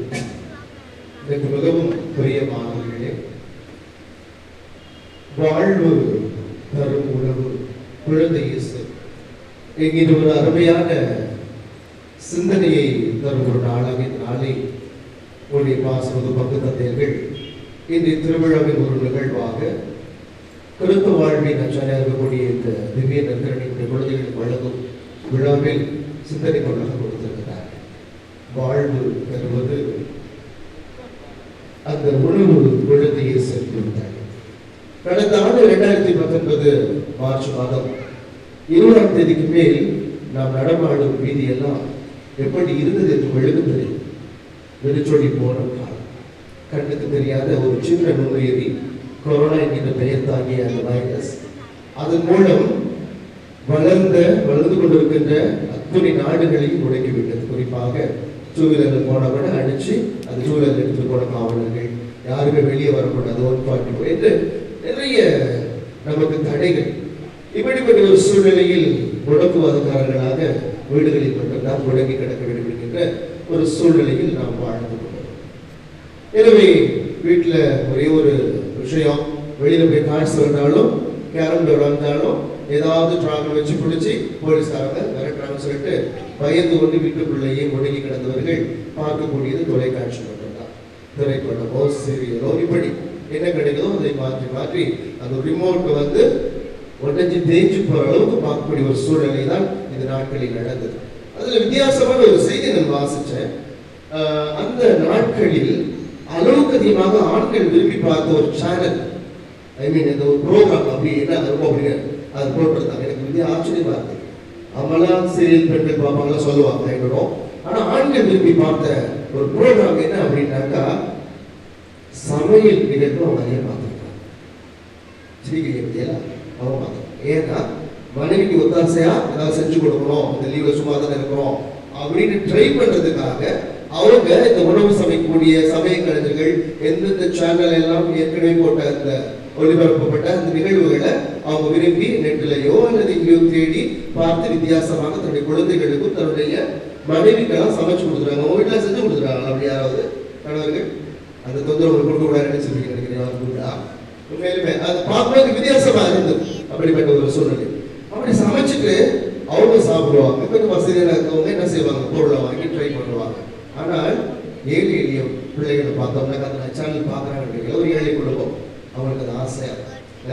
எனக்கு மிகவும் பிரியமானவர்களே, வாழ்வு தரும் உணவு குழந்தை இயேசு என்கிற ஒரு அருமையான சிந்தனையை தரும் ஒரு நாளாக இந்த நாளை உடைய பாசமது பங்கு தந்தையர்கள் இன்றைய திருவிழாவின் ஒரு நிகழ்வாக கிறிஸ்து வாழ்வின் அச்சாரியாக இருக்கக்கூடிய இந்த திவ்ய நற்கரணியுடைய குழந்தைகளுக்கு வழங்கும் விழாவில் சிந்தனை கொண்டாக கொடுத்திருக்கிறார். வாழ்வு தருவது அந்த உணவு குழந்தையை செலுத்திவிட்டார். கடந்த ஆண்டு 2019 மார்ச் மாதம் 20ஆம் தேதிக்கு மேல் நாம் நடமாடும் வீதியெல்லாம் எப்படி இருந்தது என்று வெளுக்கு தெரியும். வெறிச்சொடி போன காலம், கண்ணுக்கு தெரியாத ஒரு சின்ன நுண்ணுயிரி கொரோனா என்கிற பெயர் தாங்கிய அந்த வைரஸ் அதன் மூலம் வளர்ந்து கொண்டிருக்கின்ற அத்துணை நாடுகளையும் முடக்கிவிட்டது. குறிப்பாக டூவீலரில் போனவனை அடிச்சு அந்த டூவீலர் எடுத்து போன காவலர்கள், யாருமே வெளியே வரக்கூடாது, 140 என்று நிறைய நமக்கு தடைகள். இப்படிப்பட்ட ஒரு சூழ்நிலையில் முடக்குவாதக்காரர்களாக வீடுகளில் மட்டும்தான் முடங்கி கிடக்க வேண்டும் என்கின்ற ஒரு சூழ்நிலையில் நாம் வாழ்ந்து கொண்டோம். எனவே வீட்டில் ஒரே ஒரு விஷயம், வெளியில போய் காசு வந்தாலும் கேரம் போர்டு வந்தாலும் ஏதாவது டிராவல் வச்சு பிடிச்சி போலீஸ்காரங்க மிரட்டுறாங்கன்னு சொல்லிட்டு பயந்து கொண்டு வீட்டுக்குள்ளேயே முடங்கி கிடந்தவர்கள் பார்க்கக்கூடியது தொலைக்காட்சி மட்டும்தான். திரைப்படமோ சீரியலோ இப்படி என்ன கிடைக்குதோ அதை மாற்றி மாற்றி அந்த ரிமோட்டை வந்து உடஞ்சி தேய்ச்சி போற அளவுக்கு பார்க்கக்கூடிய ஒரு சூழ்நிலை தான் இந்த நாட்களில் நடந்தது. அதுல வித்தியாசமான ஒரு செய்தி நான் வாசிச்சேன். அந்த நாட்களில் அளவுக்கு அதிகமாக ஆண்கள் விரும்பி பார்த்த ஒரு சேனல், இந்த ஒரு ப்ரோக்ராம் அப்படி என்ன இருக்கும் அப்படின்னு அது போட்டிருந்தாங்க. எனக்கு வித்தியா ஆச்சரியமா இருக்கு. அவங்களாம் சீரியல் பெண்கள் பார்ப்பாங்களா சொல்லுவாங்க எங்களும். ஆனா ஆண்கள் விரும்பி பார்த்த ஒரு ப்ரோக்ராம் என்ன அப்படின்னாக்கா சமையல் நிகழ்வு அவங்க நிறைய பார்த்துருக்காங்க. அவங்க பார்த்தாங்க. ஏன்னா மனைவிக்கு ஒத்தாசையா ஏதாவது செஞ்சு கொடுக்கணும், இந்த லீவ்ல சும்மா தானே இருக்கிறோம் அப்படின்னு ட்ரை பண்றதுக்காக அவங்க இந்த உணவு சமைக்கக்கூடிய சமய கலைஞர்கள் எந்தெந்த சேனல் எல்லாம் ஏற்கனவே போட்ட அந்த ஒளிபரப்பப்பட்ட அந்த நிகழ்வுகளை அவங்க விரும்பி நெட்டிலையோ அல்லது இங்கேயோ தேடி பார்த்து வித்தியாசமாக தன்னுடைய குழந்தைகளுக்கும் தன்னுடைய மனைவிக்கெல்லாம் சமைச்சு கொடுத்துருவாங்க. உங்க வீட்டுல செஞ்சு கொடுத்துருவாங்க. அப்படி யாராவது கணவர்கள் அந்த தொந்தரவு கொடுக்க கூடாது நினைச்சிருக்கீங்க. உண்மையிலுமே அது பார்க்கும்போது வித்தியாசமா இருந்தது. அப்படிப்பட்ட ஒரு சூழ்நிலை. அப்படி சமைச்சிட்டு அவங்க சாப்பிடுவாங்க. கொஞ்சம் வசதியாக இருக்கவங்க என்ன செய்வாங்க, பொருளை வாங்கி ட்ரை பண்ணுவாங்க. ஆனால் ஏழை எளிய பிள்ளைகளை பார்த்தோம்னா அந்த சேனல் பார்க்குறாங்க, ஒரு ஏழை குடும்பம், அவங்களுக்கு அது ஆசையா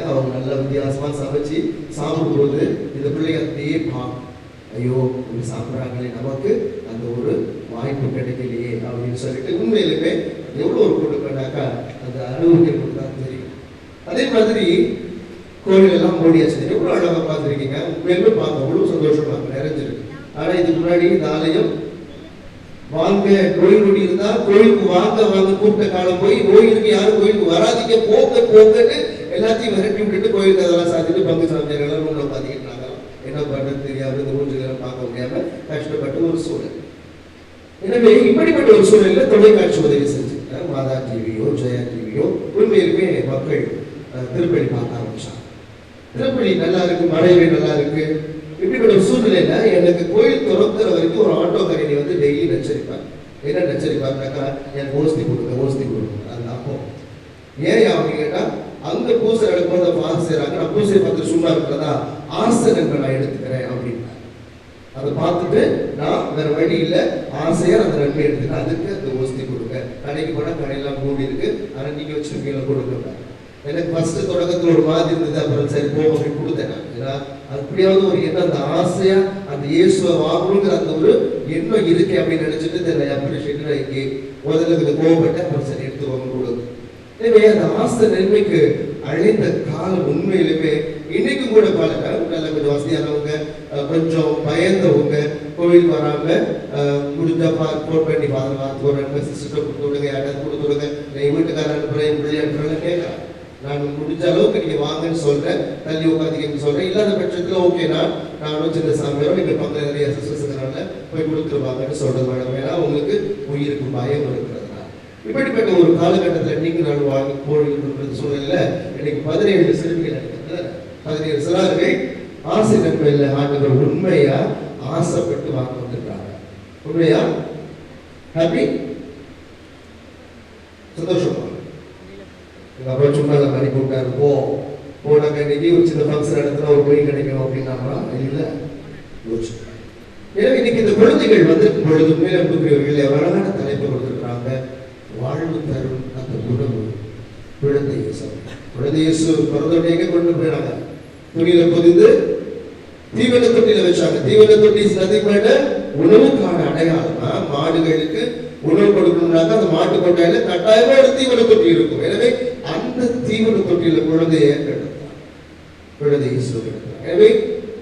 அவங்க நல்ல வித்தியாசமா சமைச்சு சாப்பிடும்போது இந்த பிள்ளைங்க அப்படியே பார்க்கும், ஐயோ இப்படி சாப்பிட்றாங்களே, நமக்கு அந்த ஒரு வாய்ப்பு கிடைக்கலையே அப்படின்னு சொல்லிட்டு உண்மையிலுமே எவ்வளோ ஒரு கொடுக்கனாக்கா அந்த அனுபவிக்கிறது தான் தெரியும். அதே மாதிரி கோவில் எல்லாம் மூடியாச்சு. எவ்வளோ அழகாக பார்த்துருக்கீங்க. உண்மையிலுமே பார்க்க அவ்வளோ சந்தோஷமா நிறைஞ்சிருக்கு. ஆனா இதுக்கு முன்னாடி இந்த ஆலயம் வாங்க கோயில் நோடி இருந்தா கோயிலுக்கு வாங்க வாங்க கூப்பிட்ட காலம் போய் கோயிலுக்கு யாரும் கோயிலுக்கு வராதிக்க போங்கன்னு எல்லாத்தையும் விரட்டி விட்டுட்டு கோயிலுக்கு அதெல்லாம் சாத்திட்டு பங்கு சாமியாரெல்லாம் ரூம்ல பாத்திக்கிட்டாங்க. என்ன பண்றது தெரியாது, இந்த ஊஞ்சலாம் பார்க்க முடியாம கஷ்டப்பட்ட ஒரு சூழல். எனவே இப்படிப்பட்ட ஒரு சூழல்ல தொலைக்காட்சி உதவி செஞ்சு மாதா டிவியோ ஜெயா டிவியோ உண்மையிலுமே மக்கள் திருப்பலி பார்க்க ஆரம்பிச்சாங்க. திருப்பலி நல்லா இருக்கு, மழைவே நல்லா இருக்கு. இப்படிப்பட்ட ஒரு சூழ்நிலையில எனக்கு கோயில் திறக்கிற வரைக்கும் ஒரு ஆட்டோ கரையை வந்து டெய்லி நச்சரிப்பாங்க. என்ன நச்சரிப்பாங்கனாக்கா, எனக்கு ஓஸ்தி கொடுங்க. அது அப்போ ஏன் அப்படின்னு கேட்டா, அங்க பூசை எடுக்கும்போது அந்த பாசம் செய்யறாங்க, நான் பூசை பார்த்து சும்மா இருக்கிறதா ஆசனங்களை நான் எடுத்துக்கிறேன் அப்படின்னா அதை பார்த்துட்டு நான் வேற வழி இல்லை, ஆசையா அந்த நன்மை எடுத்துக்கிறேன். அதுக்கு அந்த ஓஸ்தி கொடுங்க. கடைக்கு போனா கடையெல்லாம் மூடி இருக்கு, ஆனா நீங்க வச்சிருக்கீங்க கொடுக்க. எனக்கு ஃபர்ஸ்ட் தொடக்கத்தில் ஒரு மாதிரி இருந்தது. அப்புறம் சரி போக அப்படின்னு கொடுத்தேன். ஏன்னா அப்படியாவது ஒரு எண்ணம், அந்த ஆசையா அந்த இயேசுவை வாங்கணுங்கிற அந்த ஒரு எண்ணம் இருக்கு அப்படின்னு நினைச்சிட்டு தெரியல அப்ரிஷியேட் இங்கே முதல்ல கொஞ்சம் கோவப்பட்டேன். அப்புறம் சரி எடுத்துக்கோங்க கொடுங்க. எனவே அந்த ஆசை நன்மைக்கு அழைத்த காலம் உண்மையிலுமே இன்னைக்கும் கூட பல நல்ல கொஞ்சம் வசதியானவங்க, கொஞ்சம் பயந்தவங்க கோவில் வராம முடிஞ்சா போன் பண்ணி பார்த்து சிஸ்டர் கொடுத்து விடுங்க, யாராவது கொடுத்து விடுங்க, என் வீட்டுக்காரன் அனுப்புறேன், என் பிள்ளை அனுப்புறேன் கேட்கலாம். நான் முடிஞ்ச அளவுக்கு நீங்க வாங்கன்னு சொல்றேன், தள்ளி உட்காந்து சொல்றேன். இல்லாத பட்சத்துல ஓகேனா நானும் சின்ன சாமியாரோ நீங்க பக்கத்துல நிறைய சிஸ்டர்ஸ்னால போய் கொடுத்துருவாங்கன்னு சொல்றது மேடம். ஏன்னா உங்களுக்கு உயிருக்கு பயம் இருக்கிறதுனால. இப்படிப்பட்ட ஒரு காலகட்டத்தில் நீங்க நான் வாங்கி போடுகின்ற சூழல்ல இன்னைக்கு 17 சிறுமிகள் நடக்கிறது. 17 சிறார்கள் ஆசை நன்மையில ஆண்டவர் உண்மையா ஆசைப்பட்டு வாங்க வந்திருக்காங்க. உண்மையா ஹாப்பி சந்தோஷமா எங்க அப்பா சும்மா அனுப்பி விட்டாரு, போனாக்க இன்னைக்கு ஒரு சின்ன ஃபங்க்ஷன் நடத்தினா ஒரு பொய் கிடைக்கும் அப்படின்னாங்களா? இல்லை. எனவே இன்னைக்கு இந்த குழந்தைகள் வந்து பொழுது மேலே அழகான தலைப்பு கொடுத்துருக்காங்க. வாழ்வு தரும் அந்த உணவு குழந்தை இயேசு. குழந்தை இயேசு பிறந்தோடனே கொண்டு போயிடாங்க, துணியில பொதிந்து தீவன தொட்டியில வச்சாங்க. தீவன தொட்டி சதிப்பட உணவுக்கான அடையாளமா மாடுகளுக்கு உணவு கொடுக்கணும்னாக்க அந்த மாட்டு கொட்டாயில கட்டாயமா ஒரு தீவன தொட்டி இருக்கும். எனவே அந்த தீவன தொட்டியில குழந்தைய குழந்தை இயேசு கிடக்கிறார். எனவே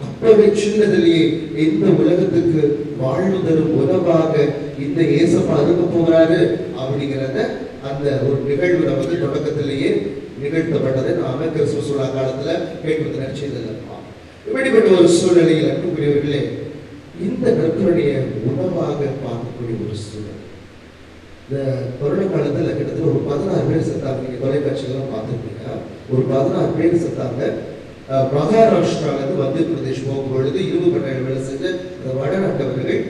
அப்பவே சின்னதிலேயே இந்த உலகத்துக்கு வாழ்வு தரும் உணவாக இந்த இயேசப்பா அருக போகிறாரு அப்படிங்கிறத அந்த ஒரு நிகழ்வு நமக்கு தொடக்கத்திலேயே நிகழ்த்தப்பட்டதை நாம கிறிஸ்துமஸ் விழா காலத்துல கேட்பது நினைச்சதில்லை. இப்படிப்பட்ட ஒரு சூழ்நிலையில் அன்புக்குரியவர்களே, இந்த நற்கருணைய உணவாக பார்க்கக்கூடிய ஒரு சூழல். இந்த கொரோனா காலத்துல கிட்டத்தட்ட ஒரு 16 பேர் செத்தாங்க. நீங்க தொலைக்காட்சிகள்லாம் பார்த்துருப்பீங்க. ஒரு 16 பேர் செத்தாங்க. மகாராஷ்டிராவிலிருந்து மத்திய பிரதேஷ் போகும்பொழுது இரும்பு கட்டாயம் வேலை செஞ்ச அந்த வடநாட்டவர்கள்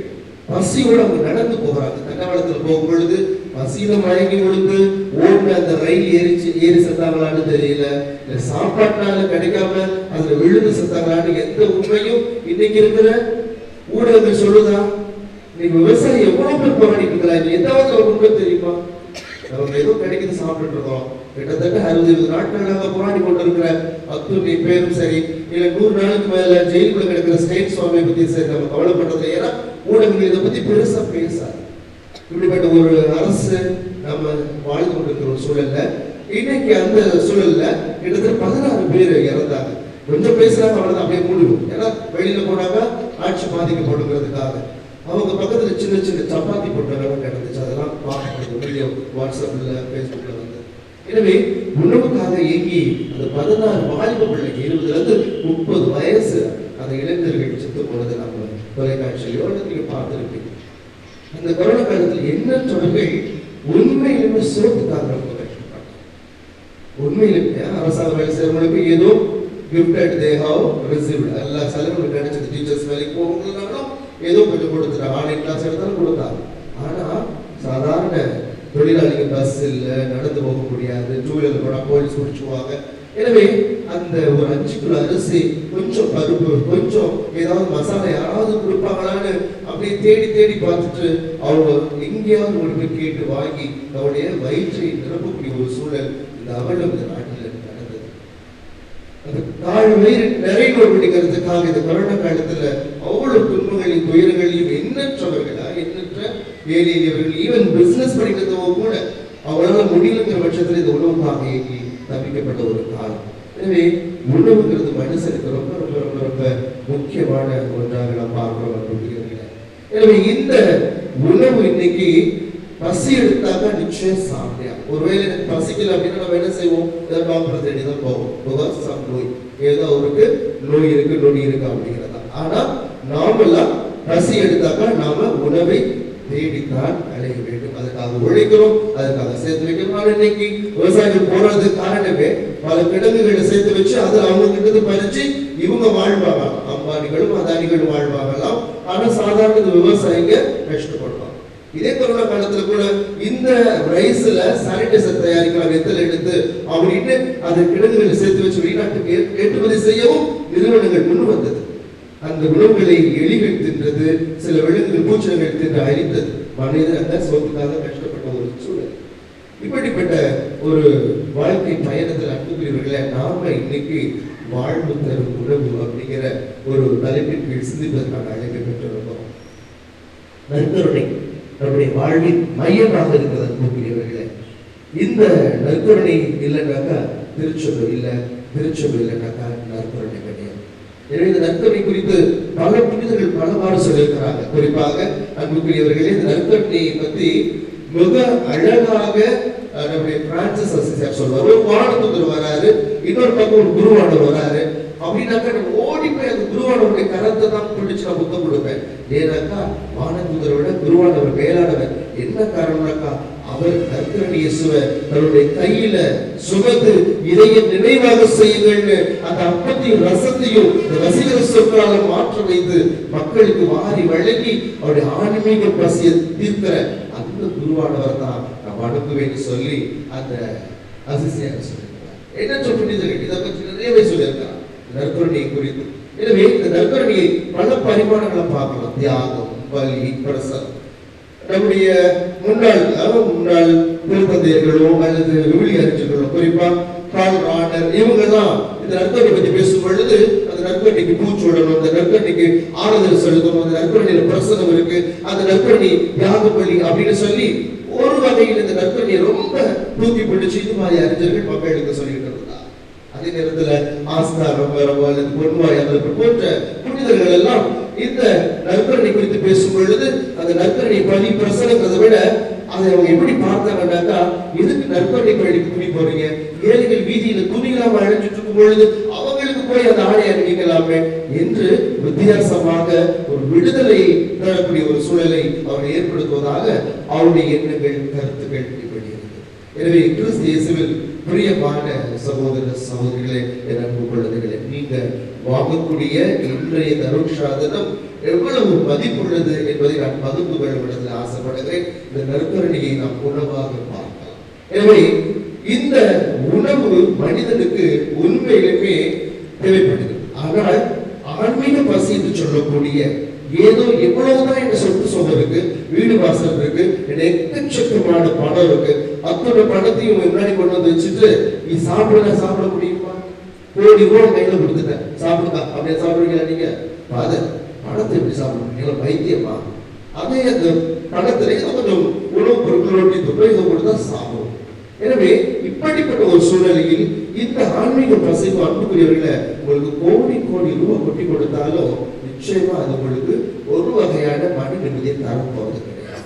பசியோடு அவங்க நடந்து போகிறாங்க. தண்டவாளத்தில் போகும்பொழுது பசியில மயங்கி விழுந்து ஓடுன அந்த ரயில் ஏறி செத்தாங்களான்னு தெரியல, இல்ல சாப்பாட்டால கிடைக்காம அதுல விழுந்து செத்தாங்களான்னு எந்த உண்மையும் இன்னைக்கு இருக்கிற ஊடகங்கள் சொல்லுதா? இன்னைக்கு விவசாயி எவ்வளவு பேர் போராடிட்டு இருக்கிறாங்க, ஏதாவது ஒரு உண்மை தெரியுமா? அவங்க ஏதோ கிடைக்குது சாப்பிட்டு இருக்கோம். கிட்டத்தட்ட 60-70 நாட்களாக போராடி கொண்டிருக்கிற அத்துணை பேரும் சரி, இல்ல 100 நாளுக்கு மேல ஜெயிலுக்குள்ள கிடக்கிற ஸ்டேட் சுவாமியை பத்தி சரி நம்ம கவலைப்படுறது. ஏன்னா ஊடகங்கள் இதை பத்தி பெருசா பேசாது. இப்படிப்பட்ட ஒரு அரசு நம்ம வாழ்ந்து கொண்டிருக்கிற ஒரு சூழல்ல இன்னைக்கு அந்த சூழல்ல கிட்டத்தட்ட 16 பேர் இறந்தாங்க. கொஞ்சம் பேசுறாங்க, அவ்வளவுதான், அப்படியே மூடிடும். ஏன்னா வெளியில போனாங்க ஆட்சி பாதிக்கப்படுங்கிறதுக்காக. அவங்க பக்கத்துல சின்ன சின்ன சப்பாத்தி போட்டவங்க கிடந்துச்சு, அதெல்லாம் பார்க்கறது வீடியோ வாட்ஸ்அப்ல பேஸ்புக்ல வந்து. எனவே உணவுக்காக இயங்கி அந்த 16 வாலிப பிள்ளைங்க 20-30 வயசு அந்த இளைஞர்கள் செத்து போனது நம்ம தொலைக்காட்சியிலோ நீங்க பார்த்துருப்பீங்க. அந்த கொரோனா காலத்தில் எண்ணற்றவர்கள் உண்மையிலுமே சோத்துக்காக ரொம்ப கஷ்டப்பட்டாங்க. உண்மையிலுமே அரசாங்க வேலை செய்யறவங்களுக்கு ஏதோ கிஃப்ட் தே ஹவ் ரிசீவ்ட் எல்லா செலவுகளும் கிடைச்சது. டீச்சர்ஸ் வேலைக்கு போகணும்னாலும் ஏதோ கொஞ்சம் கொடுத்துட்டாங்க, ஆன்லைன் கிளாஸ் எடுத்தாலும் கொடுத்தாங்க. ஆனா சாதாரண தொழிலாளிகள் பஸ் இல்ல, நடந்து போக முடியாது, டூவீலர் போனா போலீஸ் பிடிச்சுவாங்க. எனவே அந்த ஒரு 5 கிலோ அரிசி, கொஞ்சம் பருப்பு, கொஞ்சம் ஏதாவது மசாலா யாராவது கொடுப்பாங்களான்னு அப்படியே தேடி தேடி பார்த்துட்டு அவங்க எங்கேயாவது ஒரு போய் கேட்டு வாங்கி அவருடைய வயிற்றை நிரப்பக்கூடிய ஒரு சூழல் இந்த அவலம் இந்த நாட்டில் நடந்தது. அந்த தாழ் வயிறு நிறைவு பிடிக்கிறதுக்காக இந்த கொரோனா காலத்துல அவ்வளவு துன்பங்களையும் துயரங்களையும் எண்ணற்றவர்களா, எண்ணற்ற ஏழை எளியவர்கள், ஈவன் பிசினஸ் படிக்கிறதோ கூட அவங்களால முடியலங்கிற பட்சத்தில் இந்த உணவுக்காக இயங்கி தப்பிக்கப்பட்ட ஒரு காலம். எனவே உணவுங்கிறது மனுஷனுக்கு ரொம்ப ரொம்ப ரொம்ப ரொம்ப முக்கியமான ஒன்றாக நாம் பார்க்கிறோம் அப்படிங்கிறீங்க. எனவே இந்த உணவு இன்னைக்கு பசி எடுத்தாக்க நிச்சயம் சாப்பிடலாம். ஒருவேளை எனக்கு பசிக்கல அப்படின்னா நம்ம என்ன செய்வோம்? ஏதாவது டாக்டரை தேடி தான் போவோம். நோய் ஏதோ அவருக்கு நோய் இருக்கு, நொடி இருக்கு அப்படிங்கிறதா. ஆனா நாமெல்லாம் பசி எடுத்தாக்க நாம உணவை தேடித்தான் அடைய வேண்டும். அதுக்காக உழைக்கிறோம், அதுக்காக சேர்த்து வைக்கிறோம். இன்னைக்கு விவசாயிகள் போறது காரணமே பல கிடங்குகளை சேர்த்து வச்சு அதுல அவங்க கிட்ட பறிச்சு இவங்க வாழ்வாங்க. அம்பானிகளும் அதானிகளும் வாழ்வாங்கலாம். ஆனா சாதாரண விவசாயிங்க கஷ்டப்படுவாங்க. இதே கொரோனா காலத்துல கூட இந்த ரைஸ்ல சானிடைசர் தயாரிக்கலாம், வெத்தல் எடுத்து அப்படின்னு அந்த கிடங்குகளை சேர்த்து வச்சு வெளிநாட்டுக்கு ஏற்றுமதி செய்யவும் நிறுவனங்கள் முன் வந்தது. அந்த உணவுகளை எலிகள் தின்றது, சில விலங்குகள் பூச்சிகள் தின்று அழித்தது. மனிதர்கள் சோத்துக்காக கஷ்டப்பட்ட ஒரு சூழல். இப்படிப்பட்ட ஒரு வாழ்க்கை பயணத்தில் அன்புக்குரியவர்களை நாம இன்னைக்கு வாழ்வு தரும் உணவு அப்படிங்கிற ஒரு தலைப்பின் கீழ் சிந்திப்பதற்கான அழைப்பை பெற்றிருக்கிறோம். நற்கருணை நம்முடைய வாழ்வின் மையமாக இருக்கிறது அன்புக்குரியவர்களே. இந்த நற்கருணை இல்லைன்னாக்கா திருச்சபை இல்லை, திருச்சபை இல்லைன்னாக்கா நற்கருணை கிடையாது. எனவே இந்த நற்கருணை குறித்து பல புனிதர்கள் பலவாறு சொல்லியிருக்கிறாங்க. குறிப்பாக அன்புக்குரியவர்களே, இந்த நற்கருணையை பற்றி மிக அழகாக நம்முடைய பிரான்சிஸ் அசிசியார் சொல்வார். ஒரு வானதூதர் வராரு, இன்னொரு பக்கம் ஒரு குருவானவர் வராரு. அப்படின்னாக்கா நம்ம ஓடி போய் அந்த குருவானவருடைய கரத்தை தான் பிடிச்சு நான் புத்தம் கொடுப்பேன். ஏன்னாக்கா வானதூதரை விட குருவானவர் மேலானவர். என்ன காரணம்னாக்கா அவர் நற்கருணை இயேசுவை தன்னுடைய கையில சுமந்து இதைய நினைவாக செய்யுங்கள்னு அந்த அப்பத்தையும் ரசத்தையும் வசீகர சொற்களால மாற்ற வைத்து மக்களுக்கு வாரி வழங்கி அவருடைய ஆன்மீக பசியை தீர்க்கிற அந்த குருவானவர் தான் நான் அனுப்புவேன்னு சொல்லி அந்த அசிசியாக சொல்லியிருக்கிறார். என்ன புனிதர்கள் இதை பற்றி நிறையவே சொல்லியிருக்கிறார் நற்கருணையை குறித்து. எனவே இந்த நற்கருணையை பல பரிமாணங்களை பார்க்கலாம். தியாகம், பலி, பிரசனம். நம்முடைய முன்னாள் திருத்தந்தையர்களோ அல்லது விவிலிய அறிஞர்களோ, குறிப்பா கார்ல் ரானர், இவங்கெல்லாம் இந்த நற்கருணை பற்றி பேசும் பொழுது அந்த நற்கருணைக்கு பூச்சூடணும், அந்த நற்கருணைக்கு ஆறுதல் செலுத்தணும், அந்த நற்கருணையில பிரசனம் இருக்கு, அந்த நற்கருணை தியாக பலி அப்படின்னு சொல்லி ஒரு வகையில் இந்த நற்கருணையை ரொம்ப தூக்கி பிடிச்சு இது மாதிரி அறிஞர்கள் மக்களுக்கு சொல்லிட்டு இருந்தார். அதே நேரத்துல ஆஸ்தார் அல்லது பொன்வாய் அல்லது போன்ற புனிதர்கள் எல்லாம் இந்த நற்கருணை குறித்து பேசும் பொழுது அந்த நற்கருணை பலி பிரசனத்தை விட அதை அவங்க எப்படி பார்த்தாங்கன்னாக்கா, எதுக்கு நற்கருணை பள்ளிக்கு துணி போறீங்க, ஏழைகள் வீதியில துணி இல்லாம அழைஞ்சிட்டு இருக்கும் பொழுது அவங்களுக்கு போய் அந்த ஆடை அணிவிக்கலாமே என்று வித்தியாசமாக ஒரு விடுதலை தரக்கூடிய ஒரு சூழலை அவர் ஏற்படுத்துவதாக அவருடைய எண்ணங்கள், கருத்துக்கள் இப்படி இருக்கு. எனவே கிறிஸ்து இயேசுவில் பிரியமான சகோதர சகோதரிகளே, என் அன்பு குழந்தைகளே, நீங்க வாங்கக்கூடிய இன்றைய தருட்சாதனம் எவ்வளவு மதிப்புள்ளது என்பதை நான் பகிர்ந்து கொள்ள ஆசைப்படுகிறேன். இந்த நற்கருணையை நாம் உணவாக பார்க்கலாம். எனவே இந்த உணவு மனிதனுக்கு உண்மையிலுமே தேவைப்படுகிறது. ஆனால் ஆன்மீக பசி என்று சொல்லக்கூடிய ஏதோ எவ்வளவுதான் என் சொத்து சொகம் இருக்கு, வீடு வாசல் இருக்கு, எக்கச்சக்கமான பணம் இருக்கு, அத்தோட பணத்தையும் முன்னாடி கொண்டு வந்து வச்சுட்டு நீ சாப்பிட முடியுமா? கோடி ரூபாய் கையில கொடுத்துட்டேன், சாப்பிடுக்கா அப்படியே சாப்பிடுவீங்களா? நீங்க பணத்தை எப்படி சாப்பிடுவீங்க? வைத்தியமா? அதே அந்த பணத்திலே கொஞ்சம் உணவுப் பொருட்களோட்டி துப்பைகள் கொடுத்தா சாப்பிடும். எனவே இப்படிப்பட்ட ஒரு சூழ்நிலையில் இந்த ஆன்மீக பசைவு அன்புக்குரியவர்களை உங்களுக்கு கோடி ரூபாய் கொட்டி கொடுத்தாலும் நிச்சயமா அது உங்களுக்கு ஒரு வகையான மன நிம்மதியை தரப்போவது கிடையாது.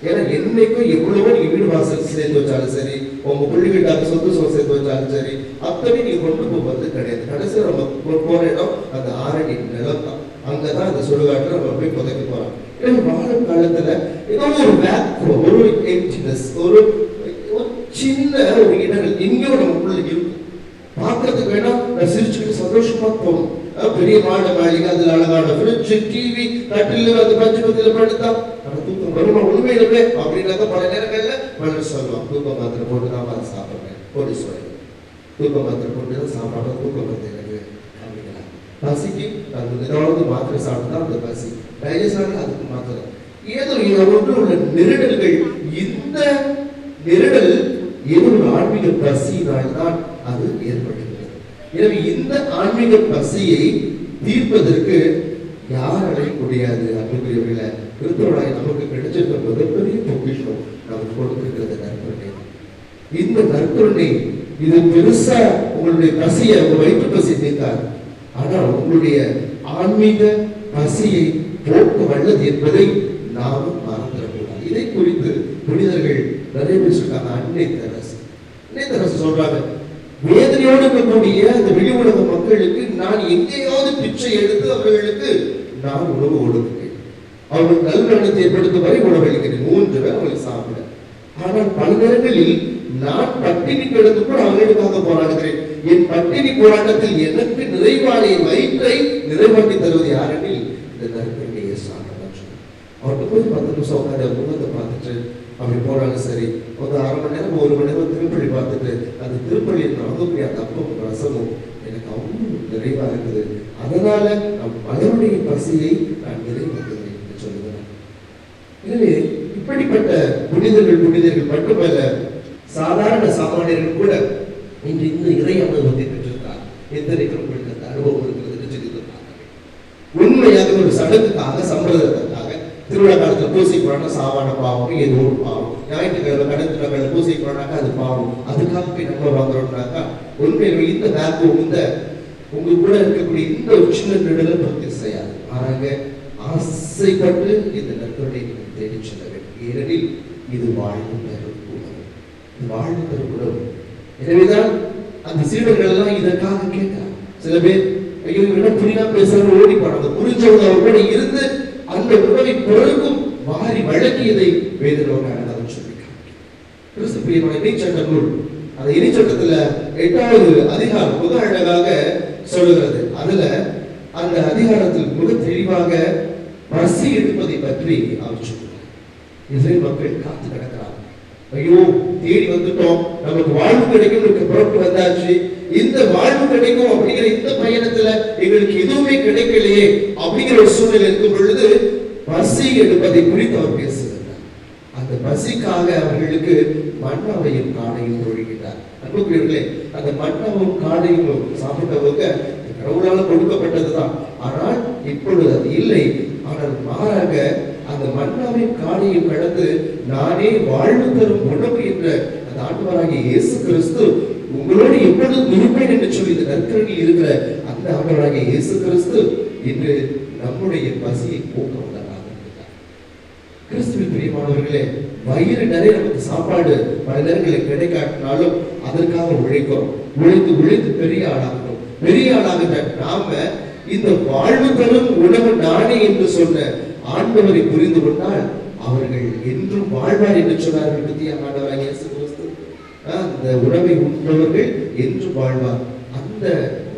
ஏன்னா என்னைக்கும் எவ்வளவோ நீங்க வீடு வாசல் சேர்த்து வச்சாலும் சரி, உங்க பிள்ளைகிட்டாக சொத்து சொல் சேர்த்து வச்சாலும் சரி, அத்தனை நீங்க கொண்டு போவது கிடையாது. கடைசியில் நம்ம போற இடம் அந்த 6 அடி நிலம் தான். அங்கதான் அந்த சுடுகாட்டுல நம்ம போய் புதைக்க போறோம். ஏன்னா வாழும் காலத்துல ஏதோ ஒரு வேக்கம், ஒரு எம்ப்டினஸ், ஒரு சின்ன ஒரு இடங்கள் எங்கேயோ நமக்குள்ள இருக்கும். பார்க்கறதுக்கு வேணா நான் சிரிச்சுட்டு சந்தோஷமா போகும். பெரிய மாட மாளிகை, அதுல அழகான ஃப்ரிட்ஜ், டிவி, கட்டில், அது பஞ்சமத்தில படுத்தா நம்ம தூக்கம் வருமா உண்மையிலுமே அப்படின்னாக்க பல நேரங்கள்ல பலர் சொல்லுவாங்க, தூக்க மாத்திரை போட்டு தான் அதை சாப்பிடுறேன். போலீஸ் வரைக்கும் தூக்க மாத்திரை போட்டு தான் சாப்பிடாம தூக்கம் வந்து எனக்கு அப்படிங்களா? பசிக்கு அது ஏதாவது மாத்திரை சாப்பிட்டா அந்த பசி டைஜஸ்ட் அதுக்கு மாத்திரை ஏதோ ஒன்று உள்ள நெருடல்கள். இந்த நெருடல் ஏதோ ஒரு ஆன்மீக பசியினால்தான் அது ஏற்படுகிறது. எனவே இந்த ஆன்மீக பசியை தீர்ப்பதற்கு யாராலையும் முடியாது. அன்புக்குரியவர்களே, கிறிஸ்துவனாய் நமக்கு கிடைச்சிருக்க மிகப்பெரிய பொக்கிஷம் நமக்கு கொடுத்திருக்கிறது நற்கருணை. இந்த நற்கருணை இது பெருசா உங்களுடைய பசியை, உங்க வயிற்று பசி தீர்க்காது. ஆனால் உங்களுடைய ஆன்மீக பசியை போக்க வல்லது என்பதை நாமும் மறந்துடக்கூடாது. இதை குறித்து புனிதர்கள் நிறைய பேர் சொல்றாங்க. அன்னை தெரசு சொல்றாங்க, வேதனையோடு இருக்கக்கூடிய அந்த வெளி உலக மக்களுக்கு நான் எங்கேயாவது பிச்சை எடுத்து அவர்களுக்கு நான் உணவு கொடுக்கிறேன், அவர்கள் நல்வரணத்தை ஏற்படுத்தும் வரை உணவு அளிக்கிறேன், 3 பேர் அவர்கள் சாப்பிட. ஆனால் பல நேரங்களில் நான் பட்டினி கிடந்து கூட அவர்களுக்காக போராடுகிறேன். என் பட்டினி போராட்டத்தில் எனக்கு நிறைவான வயிற்றை நிறைவாக்கி தருவது யாரெனில் இந்த நற்கருணையை சாப்பிட. அவர்கிட்ட போய் 10 நிமிஷம் உட்காந்து முகத்தை பார்த்துட்டு அப்படி போனாங்க. சரி, ஒரு 1/2 மணி நேரம் 1 மணி நேரம் திருப்பள்ளி பார்த்துட்டு அந்த திருப்பள்ளியில் நடக்கக்கூடிய அந்த அப்பமும் ரசமும் எனக்கு அவ்வளவு நிறைவா இருக்குது. அதனால நம் பலருடைய பசியை நான் நிறைவேற்றுகிறேன் என்று சொல்லுகிறேன். எனவே இப்படிப்பட்ட புனிதர்கள் மட்டுமல்ல, சாதாரண சாமானியர்கள் கூட இன்று இந்த இறை அனுபவத்தை பெற்றிருக்கிறார். எத்தனை உங்களுக்கு அந்த அனுபவம் இருக்கிறது உண்மையாக ஒரு சடங்குக்காக, சம்பிரதாயத்துக்காக திருவிழா காலத்துல பூசை போறாங்க, சாவான பாவம், ஏதோ ஒரு பாவம். ஞாயிற்றுக்கிழமை கடற்கரை பூசை போறாங்க, அது பாவம். அதுக்காக போய் நம்ம வாங்குறோம்னாக்கா உண்மையில இந்த வேக்கம், இந்த உங்க கூட இருக்கக்கூடிய இந்த ஒரு சின்ன நெடுல பக்தி செய்யாது. ஆனாங்க ஆசைப்பட்டு இந்த நற்கருணை தேடி செல்ல வேண்டும். ஏனெனில் இது வாழ்வு தரும் உணவு, வாழ்வு தரும் உணவு. எனவேதான் அந்த சீடர்கள் எல்லாம் இதற்காக கேட்கிறாங்க. சில பேர் ஐயோ இவரிடம் புரியாம பேசுறாங்க, ஓடி போறாங்க. புரிஞ்சவங்க அவரோட இருந்து அந்த உணவை பிறகும் வாரி வழங்கியதை வேதனோடு சொல்லியிருக்காங்க. கிறிஸ்து பிரியமான இணைச்சட்ட நூல், அந்த இணைச்சட்டத்துல 8வது அதிகாரம் மிக அழகாக சொல்லுகிறது. அதுல அந்த அதிகாரத்தில் மிக தெளிவாக பசி எடுப்பதை பற்றி அவர் சொல்றார். இஸ்ரேல் மக்கள் காத்து கிடக்கிறார். ஐயோ தேடி வந்துட்டோம், நமக்கு வாழ்வு கிடைக்கும் புறப்பட்டு வந்தாச்சு, இந்த வாழ்வு கிடைக்கும் அப்படிங்கிற இந்த பயணத்துல எங்களுக்கு எதுவுமே கிடைக்கலையே அப்படிங்கிற ஒரு சூழ்நிலை இருக்கும் பொழுது பசி எடுப்பதை குறித்து அவர் பேசுகிறார். அந்த பசிக்காக அவர்களுக்கு மன்னாவையும் காடையும் ஒழுகிட்டார். அன்புக்குரியவர்களே, அந்த மன்னாவும் காடையும் சாப்பிட்டவங்க கடவுளால் கொடுக்கப்பட்டதுதான். ஆனால் இப்பொழுது அது இல்லை. ஆனால் மாறாக அந்த மன்னாவையும் காடையும் கடந்து நானே வாழ்வு தரும் உணவு என்ற அந்த ஆண்டவராகிய இயேசு கிறிஸ்து உங்களோடு எப்பொழுதும் இருப்பேன் என்று சொல்லி இந்த நற்கரணியில் இருக்கிற அந்த ஆண்டவராகிய இயேசு கிறிஸ்து இன்று நம்முடைய பசியை போக்க வல்லவராக இருக்கிறார். கிறிஸ்துவின் பிரியமானவர்களே, வயிறு நிறைய நமக்கு சாப்பாடு பல நேரங்களில் கிடைக்காட்டினாலும் அதற்காக உழைக்கிறோம். உழைத்து பெரிய ஆளாகணும். பெரிய ஆளாகிற நாம இந்த வாழ்வு தரும் உணவு நானே என்று சொன்ன ஆண்டவரை புரிந்து கொண்டால் அவர்கள் என்றும் வாழ்வார் என்று சொன்னார்கள். ஆண்டவராகிய இயேசு கிறிஸ்து அந்த உணவை உண்பவர்கள் என்று வாழ்வார். அந்த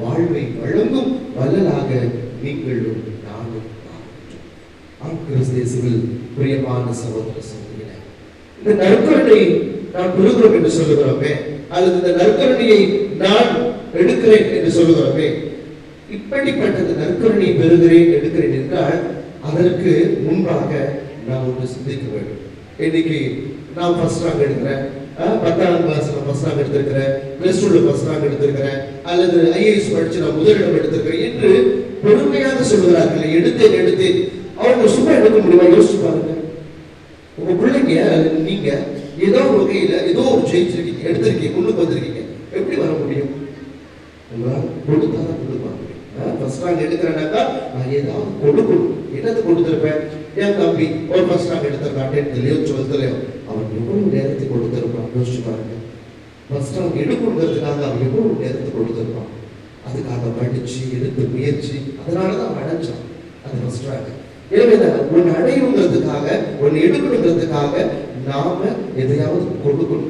வாழ்வை வழங்கும் வல்லலாக நீங்களும் நானும் கிறிஸ்தேசுவில் பிரியமான சகோதர சகோதரிகளே, இந்த நற்கருணை நாம் பெறுகிறோம் என்று சொல்லுகிறோமே, அல்லது இந்த நற்கருணையை நான் எடுக்கிறேன் என்று சொல்லுகிறோமே, இப்படிப்பட்ட நற்கருணையை பெறுகிறேன் எடுக்கிறேன் என்றால் அதற்கு முன்பாக நான் ஒன்று சிந்திக்க வேண்டும். இன்னைக்கு நான் ஃபர்ஸ்ட் ரேங்க் எடுக்கிறேன், 10ஆம் கிளாஸ்ல ஃபர்ஸ்ட் ரேங்க் எடுத்திருக்கிறேன், +2ல ஃபர்ஸ்ட் ரேங்க் எடுத்திருக்கிறேன், அல்லது IAS படிச்சு நான் முதலிடம் எடுத்திருக்கிறேன் என்று பெருமையாக சொல்கிறார்கள். எடுத்தேன். அவங்க சும்மா எடுக்க முடியுமா? யோசிச்சு பாருங்க. உங்க பிள்ளைங்க நீங்க ஏதோ ஒரு வகையில ஏதோ ஒரு ஜெயிச்சிருக்கீங்க, எடுத்திருக்கீங்க, முன்னுக்கு வந்திருக்கீங்க, எப்படி வர முடியும்? உங்களால் கொடுத்தாதான் கொடுக்க முடியும். ஃபர்ஸ்ட் ரேங்க் எடுக்கிறேன்னாக்கா நான் ஏதாவது கொடுக்கணும். என்னது கொடுத்திருப்பேன்? என் தம்பி ஒரு ஃபர்ஸ்ட் ரேங்க் எடுத்திருக்கான், 10th-லயோ 12th-லயோ, அவன் எவ்வளவு நேரத்தை கொடுத்திருப்பான் யோசிச்சு பாருங்க. ஃபர்ஸ்ட் ரேங்க் எடுக்கணுங்கிறதுக்காக அவன் எவ்வளவு நேரத்தை கொடுத்திருப்பான். அதுக்காக படிச்சு எடுத்து முயற்சி, அதனாலதான் அவன் அடைஞ்சான் அது ஃபர்ஸ்ட் ரேங்க். எனவே ஒன்னு அடையணுங்கிறதுக்காக, ஒன்னு எடுக்கணுங்கிறதுக்காக நாம எதையாவது கொடுக்கணும்.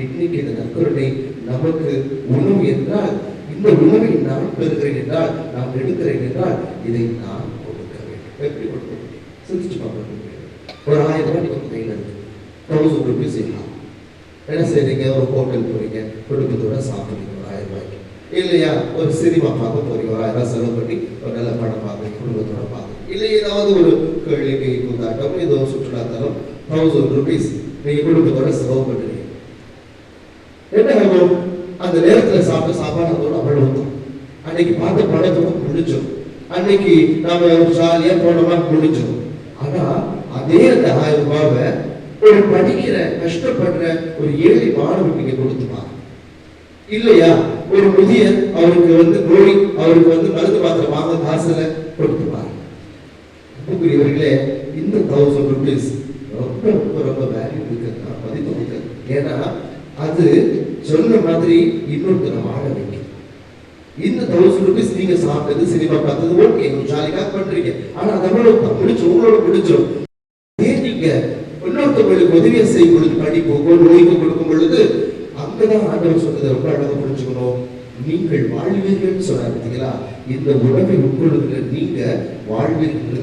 இன்னைக்கு இந்த நற்கருணை நமக்கு உணவு என்றால், இந்த உணவை நான் பெறுகிறேன் என்றால், நான் எடுக்கிறேன் என்றால், இதை நான் கொடுக்க வேண்டும். எப்படி கொடுக்க முடியும்? சிந்திச்சு பார்க்க முடியும். ஒரு 1000 ரூபாய் நீங்க கையில் இருக்கு, 1000 rupees இல்லாம் என்ன செய்றீங்க? ஒரு ஹோட்டல் போறீங்க, குடும்பத்தோட சாப்பிடுறீங்க ஒரு 1000 ரூபாய்க்கு. இல்லையா ஒரு சினிமா பார்க்க போறீங்க, ஒரு 1000 ரூபாய் செலவு பண்ணி ஒரு நல்ல படம் பார்க்குறீங்க, குடும்பத்தோட பார்க்குறீங்க. இல்லை ஏதாவது ஒரு கேளிக்கை கூத்தாட்டம், ஏதோ சுற்றுலாத்தலம், 1000 rupees நீங்க குடும்பத்தோட செலவு பண்ணுறீங்க. என்ன ஆகும்? அந்த நேரத்தில் சாப்பிட்ட சாப்பாடு அதோட அவ்வளவு. அன்னைக்கு பார்த்த படத்தோட முடிஞ்சிடும். அன்னைக்கு நாம ஜாலியா போனோமா முடிஞ்சிடும். ஆனா அதே அந்த 1000 ரூபாவை ஒரு படிக்கிற கஷ்டப்படுற ஒரு ஏழை மாணவன் நீங்க கொடுத்துமா? இல்லையா ஒரு முதியர் அவருக்கு நோய், அவருக்கு மருந்து மாத்திரை வாங்க காசுல கொடுத்துப்பாரு. அன்புக்குரியவர்களே, இந்த 1000 rupees ரொம்ப ரொம்ப ரொம்ப வேல்யூ இருக்கு, மதிப்பு இருக்கு. ஏன்னா அது சொன்ன மாதிரி இன்னொருத்தரை வாழ வைக்கும். இந்த 1000 rupees நீங்க சாப்பிட்டது, சினிமா பார்த்தது ஓகே, ஒரு ஜாலிக்காக பண்றீங்க. ஆனா அதோட முடிச்சு உங்களோட முடிஞ்சிடும். ஏன் நீங்க இன்னொருத்தவங்களுக்கு உதவியை செய்யும் பொழுது, படிப்புக்கோ நோய்க்கு கொடுக்கும் பொழுது, அங்கதான் ஆண்டவர் சொன்னதை ரொம்ப அழகாக புரிஞ்சுக்கணும். நீங்கள் வாழ்வீர்கள் சொன்னார் பார்த்தீங்களா? இந்த உணவை உட்கொள்ளுகிற நீங்க வாழ்வீர்கள்.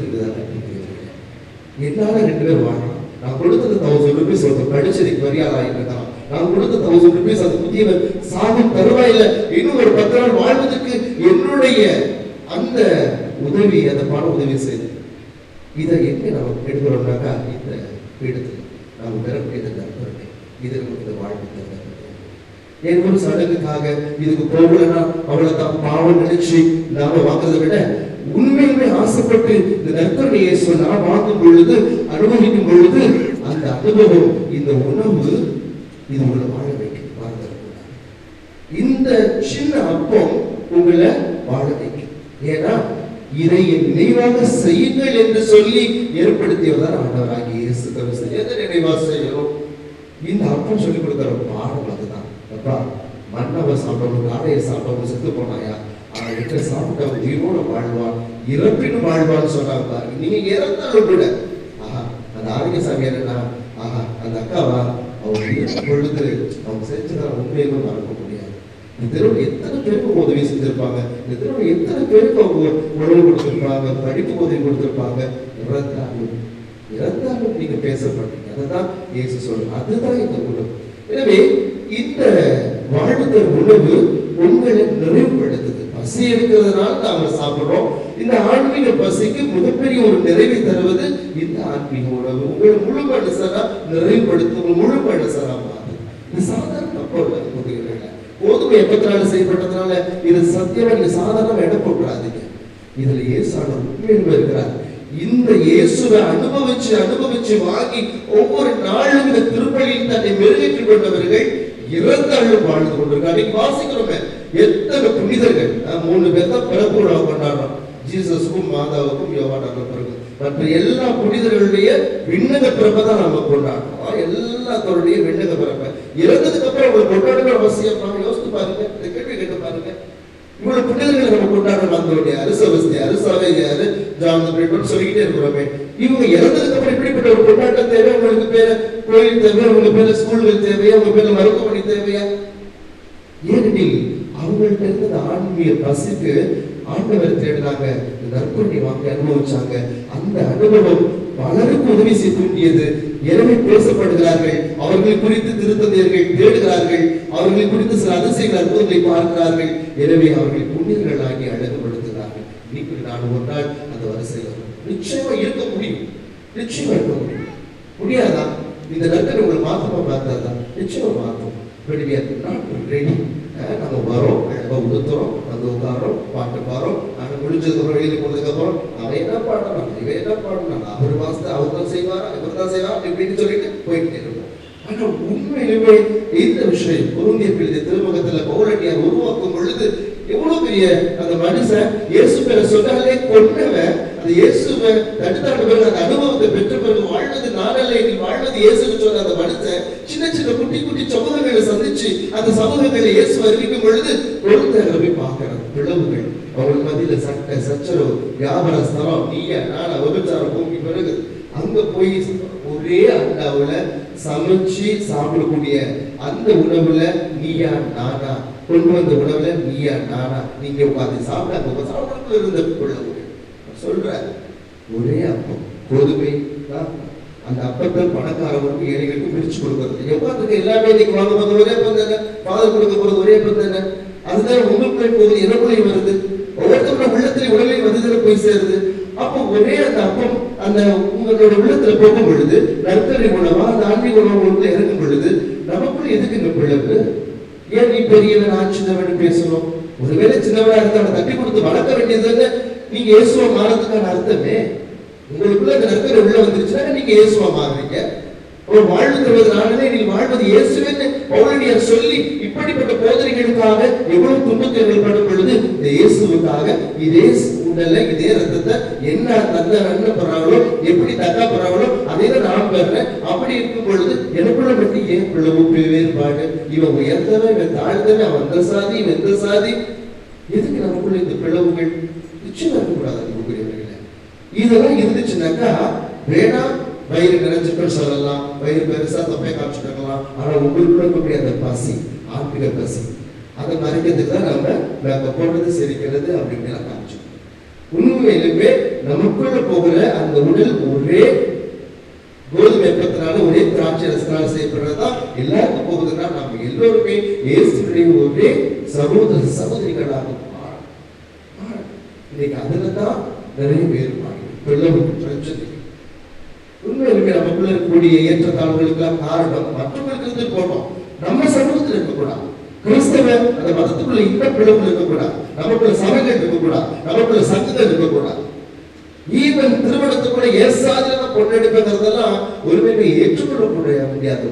என்னால 2 பேர் வாழலாம். நான் கொடுத்தது 1000 rupees ஒருத்தர் படிச்சதுக்கு மரியாதை இருக்கலாம். நான் கொடுத்த 1000 rupees அது புதியவர் சாகும் தருவாயில இன்னும் ஒரு 10 நாள் வாழ்வதற்கு என்னுடைய அந்த உதவி, அந்த பண உதவி செய்து இதை எங்க நம்ம எடுக்கிறோம்னாக்கா இந்த பீடத்தில் நாம் பெறக்கூடிய நற்பருமை இது நமக்கு இந்த வாழ்வு தருவது. என் ஒரு சடங்குக்காக இதுக்கு போகலன்னா அவ்வளவுதான் பாவம் நினைச்சு நாம வாங்குறதை விட உண்மையுமே ஆசைப்பட்டு இந்த நற்பருமையை சொன்னா வாங்கும் பொழுது, அனுபவிக்கும் பொழுது அந்த அனுபவம், இந்த உணவு இது உங்களை வாழ வைக்கும். இந்த சின்ன அப்பம் உங்களை வாழ வைக்கும். ஏன்னா இதை நினைவாக செய்யுங்கள் என்று சொல்லி ஏற்படுத்தியவர் ஆண்டவராகிய இயேசு கிறிஸ்து. எதை நினைவாக செய்யணும்? இந்த அப்பம் சொல்லிக் கொடுக்கிற பாடம் அதுதான். அப்பா, மன்னவ சாப்பிட்டவங்க, காடையை சாப்பிட்டவங்க செத்து போனாயா? ஆனா எங்க சாப்பிட்டவங்க உயிரோட வாழ்வான், இறப்பினும் வாழ்வான்னு சொன்னாங்க. நீங்க இறந்தாலும் கூட ஆஹா அந்த ஆரோக்கியசாமி என்னன்னா, ஆஹா அந்த அக்காவா அவங்க பொழுது அவங்க செஞ்சதை உண்மையிலும் மறக்க முடியாது. இந்த தெருவில் எத்தனை பேருக்கு உதவி செஞ்சிருப்பாங்க, இந்த தெருவில் எத்தனை பேருக்கு அவங்க உணவு கொடுத்திருப்பாங்க, படிப்பு உதவி கொடுத்திருப்பாங்க. இறந்தாலும் நீங்க நீங்க பேசப்படுறீங்க. அதுதான் இயேசு சொல்றாரு, அதுதான் இந்த உணவு. எனவே இந்த வாழ்வு தரும் உணவு உங்களை நிறைவுபடுத்துது. பசி எடுக்கிறதுனால நாம சாப்பிடுறோம். இந்த ஆன்மீக பசிக்கு மிகப்பெரிய ஒரு நிறைவை தருவது இந்த ஆன்மீக உணவு. உங்களை முழு மனுஷனா நிறைவுபடுத்தும், முழு மனுஷனா மாறுது. இது சாதாரண தப்பு இல்லை. கோதுமை 84 செய்யப்பட்டதுனால இது சத்தியமா நீங்க சாதாரண இடம் போட்டுறாதீங்க. இதுல இயேசுவான உண்மையிலுமே இருக்கிறார். இந்த இயேசுவை அனுபவிச்சு வாங்கி ஒவ்வொரு நாளும் இந்த திருப்பலியில் தன்னை மெருகேற்றிக் கொண்டவர்கள் இறந்தாலும் வாழ்ந்து கொண்டிருக்காங்க. வாசிக்கிறோமே எத்தனை புனிதர்கள், 3 பேர் தான் பிறப்பு விழா கொண்டாடுறோம். ஜீசஸுக்கும் மாதாவுக்கும் யோவானுக்கும் பிறகு மற்ற எல்லா புனிதர்களுடைய விண்ணக பிறப்பை தான் நாம கொண்டாடுறோம். எல்லாத்தோடைய விண்ணக பிறப்பை இறந்ததுக்கு அப்புறம் அவங்க கொண்டாடுற அவசியம் யோசித்து பாருங்க. இந்த கேள்வி கேட்டு பாருங்க. இவ்வளவு புனிதர்களை நம்ம கொண்டாடுறோம். அதனுடைய அரிசாவையாரு ஜான் சொல்லிக்கிட்டே இருக்கிறோமே. இவங்க இறந்ததுக்கு அப்புறம் இப்படிப்பட்ட ஒரு கொண்டாட்டம் தேவை? உங்களுக்கு பேர கோயில் தேவையா? உங்க பேர ஸ்கூல்கள் தேவையா? உங்க பேர மருத்துவமனை தேவையா? ஏனெனில் அவங்கள்ட்ட இருந்த ஆன்மீக பசிக்கு ஆண்டவர் தேடினாங்க, நற்கொடை வாங்கி அனுபவிச்சாங்க. அந்த அனுபவம் பலருக்கு உதவி செய்ய தூண்டியது. எனவே பேசப்படுகிறார்கள். அவர்களை குறித்து திருத்தந்தையர்கள் தேடுகிறார்கள். அவர்களை குறித்து சில அதிசயங்கள் அற்புதங்களை பார்க்கிறார்கள். எனவே அவர்களை புண்ணியர்களாகி அழகுபடுத்துகிறார்கள். நீங்கள் நான் ஒரு நாள் அந்த வரிசையில் நிச்சயமா இருக்க முடியும். நிச்சயமா இருக்க முடியும். முடியாதா? இந்த நற்கரை உங்களை மாத்தமா பார்த்தாதான் நிச்சயமா மாற்றும். நம்ம வரோம், அழகா உடுத்துறோம், வந்து உட்காரோம், பாட்டு பாடுறோம். நாங்க முடிஞ்சதுக்கு வெளியில போனதுக்கு அப்புறம் அவன் என்ன பாடலாம், இவன் என்ன பாடலாம், அவர் வாசத்தை அவர் தான் செய்வாரா, இவர் தான் செய்வாரா இப்படின்னு சொல்லிட்டு போயிட்டு இருப்போம். ஆனா உண்மையிலுமே இந்த விஷயம் கொரிந்தியர் திருமுகத்துல பவுலடியார் உருவாக்கும் பொழுது எவ்வளவு பெரிய அந்த மனுஷன் இயேசு பேரை சொன்னாலே கொண்டவன் அந்த இயேசுவை தடுத்தாண்ட பிறகு அந்த அனுபவத்தை பெற்ற பிறகு வாழ்வது நானல்ல நீ வாழ்வது இயேசுன்னு சொன்ன அந்த மனுஷன் சின்ன சின்ன குட்டி குட்டி சமூகங்களை சந்திச்சு அந்த சமூகங்களை இயேசு அறிவிக்கும் பொழுது பொருத்தங்களை போய் பார்க்கிறாங்க. பிளவுகள், அவங்களுக்கு மத்தியில சட்டை சச்சரவு, வியாபார ஸ்தலம், நீயா நானா விபச்சாரம் பூமி பிறகு அங்க போய் ஒரே அண்டாவுல சமைச்சு சாப்பிடக்கூடிய அந்த உணவுல நீயா நானா கொண்டு வந்த உணவுல நீயா நானா நீங்க உட்காந்து சாப்பிடாங்க சாப்பிடக்குள்ள இருந்த பிளவுகள் சொல்ற ஒரே அப்பம் கோதுமை தான். அந்த அப்பத்தை பணக்காரவருக்கு ஏழைகளுக்கு பிரிச்சு கொடுக்கறது எவ்வளவு எல்லாமே இன்னைக்கு வாங்க போது ஒரே அப்பம் தானே, பாதம் கொடுக்க போறது ஒரே அப்பம் தானே. அதுதான் உங்களுக்குள்ளே போகுது, எனக்குள்ளேயும் வருது, ஒவ்வொருத்தரோட உள்ளத்திலே உடலையும் வந்து போய் சேருது. அப்போ ஒரே அந்த அப்பம் அந்த உங்களோட உள்ளத்துல போகும் பொழுது நற்கரை உணவா அந்த ஆன்மீக உணவு உங்களுக்கு இறங்கும் பொழுது நமக்குள்ள எதுக்கு இந்த பிளவு? ஏன் நீ பெரியவன் நான் சின்னவன் பேசணும்? ஒருவேளை சின்னவனா இருந்தா அவனை தட்டி கொடுத்து வளர்க்க வேண்டியதுன்னு நீங்க இயேசுவா மாறதுக்கான அர்த்தமே. உங்களுக்குள்ள அந்த நற்கரை உள்ள வந்துருச்சுன்னா நீங்க இயேசுவா மாறுறீங்க. ஒரு வாழ்வு தருவதனாலே நீ வாழ்வது இயேசுன்னு பவுலடியார் சொல்லி இப்படிப்பட்ட போதனைகளுக்காக எவ்வளவு துன்பங்கள் படும் பொழுது இந்த இயேசுவுக்காக இதே உடல்ல இதே ரத்தத்தை என்ன தந்த போறாங்களோ எப்படி தக்கா போறாங்களோ அதே தான் நான் பெறேன். அப்படி இருக்கும் பொழுது எனக்குள்ள மட்டும் ஏன் பிளவு வேறுபாடு? இவன் உயர்ந்தவன், இவன் தாழ்ந்தவன், அவன் அந்த சாதி இவன் இந்த சாதி, எதுக்கு நமக்குள்ள இந்த பிளவுகள்? நிச்சயம் இருக்கக்கூடாது. இதெல்லாம் இருந்துச்சுன்னாக்கா வேணா வயிறு நிறைஞ்சுட்டு சொல்லலாம், வயிறு பெருசா தொப்பை காமிச்சுக்கலாம். ஆனா உங்களுக்குள்ள இருக்கக்கூடிய அந்த பசி, ஆன்மீக பசி, அதை மறைக்கிறதுக்கு தான் நம்ம போடுறது சிரிக்கிறது அப்படின்னு காமிச்சோம். உண்மையிலுமே நமக்குள்ள போகிற அந்த உடல் ஒரே கோதுமை வெப்பத்தினால ஒரே திராட்சை ரசத்தினால செய்யப்படுறதா எல்லாருக்கும் போகுதுன்னா நம்ம எல்லோருமே இயேசுடைய ஒரே சகோதர சகோதரிகளாக இன்னைக்கு அதுலதான் நிறைய வேறுபாடு பிளவு பிரச்சனை. உண்மையிலுமே நமக்குள்ள இருக்கக்கூடிய ஏற்றத்தாழ்வுகளுக்கெல்லாம் காரணம் மற்றவங்களுக்கு இருந்து போட்டோம், நம்ம சமூகத்தில் இருக்கக்கூடாது. கிறிஸ்தவ அந்த மதத்துக்குள்ள இந்த பிளவுகள் இருக்கக்கூடாது, நமக்குள்ள சபைகள் இருக்கக்கூடாது, நமக்குள்ள சங்கங்கள் இருக்கக்கூடாது. ஈவன் திருமணத்துக்குள்ள ஏசாதில பொண்ணெடுப்பதெல்லாம் ஒருவேளை ஏற்றுக்கொள்ள முடியாது.